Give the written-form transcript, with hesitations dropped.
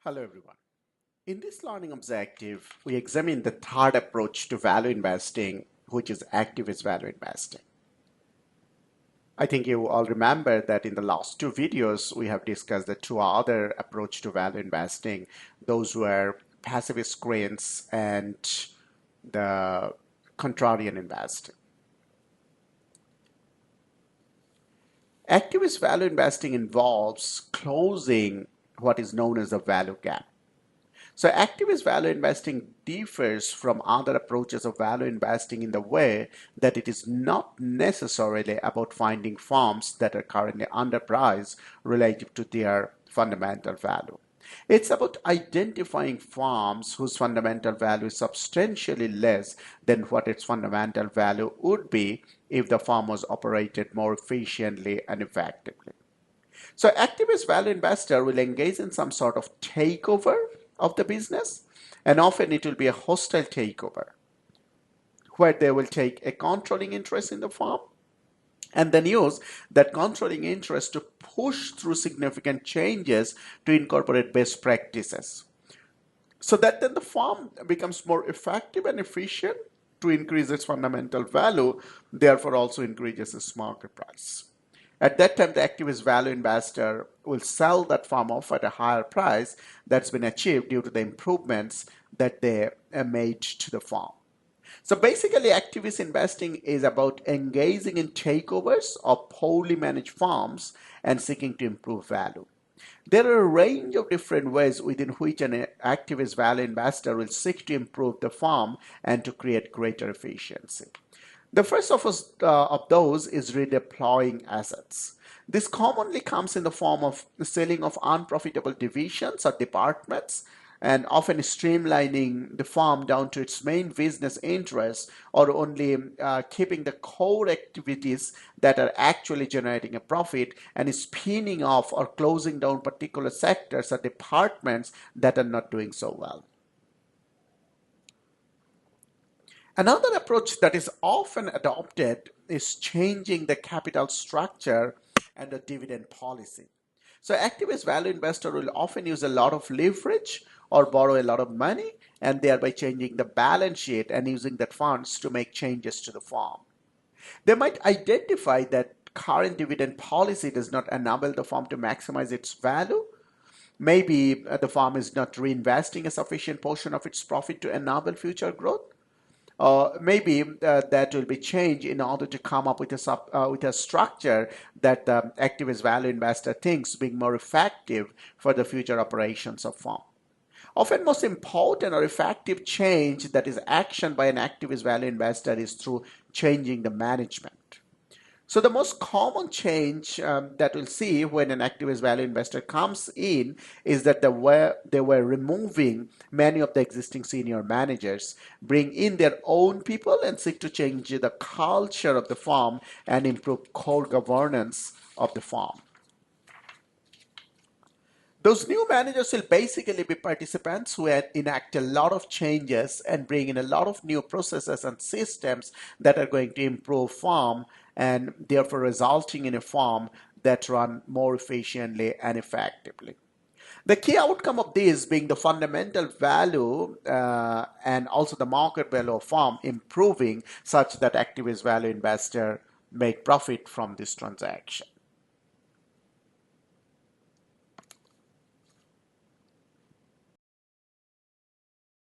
Hello everyone. In this learning objective, we examine the third approach to value investing, which is activist value investing. I think you all remember that in the last two videos, we have discussed the two other approach to value investing. Those were passive screens and the contrarian investing. Activist value investing involves closing what is known as a value gap. So activist value investing differs from other approaches of value investing in the way that it is not necessarily about finding firms that are currently underpriced relative to their fundamental value. It's about identifying firms whose fundamental value is substantially less than what its fundamental value would be if the firm was operated more efficiently and effectively. So activist value investor will engage in some sort of takeover of the business, and often it will be a hostile takeover where they will take a controlling interest in the firm and then use that controlling interest to push through significant changes to incorporate best practices so that then the firm becomes more effective and efficient to increase its fundamental value, therefore also increases its market price. At that time, the activist value investor will sell that firm off at a higher price that's been achieved due to the improvements that they made to the firm. So basically, activist investing is about engaging in takeovers of poorly managed firms and seeking to improve value. There are a range of different ways within which an activist value investor will seek to improve the firm and to create greater efficiency. The first of those is redeploying assets. This commonly comes in the form of the selling of unprofitable divisions or departments and often streamlining the firm down to its main business interests or only keeping the core activities that are actually generating a profit and spinning off or closing down particular sectors or departments that are not doing so well. Another approach that is often adopted is changing the capital structure and the dividend policy. So activist value investor will often use a lot of leverage or borrow a lot of money and thereby changing the balance sheet and using that funds to make changes to the firm. They might identify that current dividend policy does not enable the firm to maximize its value. Maybe the firm is not reinvesting a sufficient portion of its profit to enable future growth. Maybe that will be changed in order to come up with a structure that the activist value investor thinks being more effective for the future operations of firm. Often most important or effective change that is actioned by an activist value investor is through changing the management. So the most common change that we'll see when an activist value investor comes in is that they were removing many of the existing senior managers, bring in their own people and seek to change the culture of the firm and improve core governance of the firm. Those new managers will basically be participants who enact a lot of changes and bring in a lot of new processes and systems that are going to improve firm and therefore resulting in a firm that run more efficiently and effectively. The key outcome of this being the fundamental value and also the market value of firm improving such that activist value investor make profit from this transaction.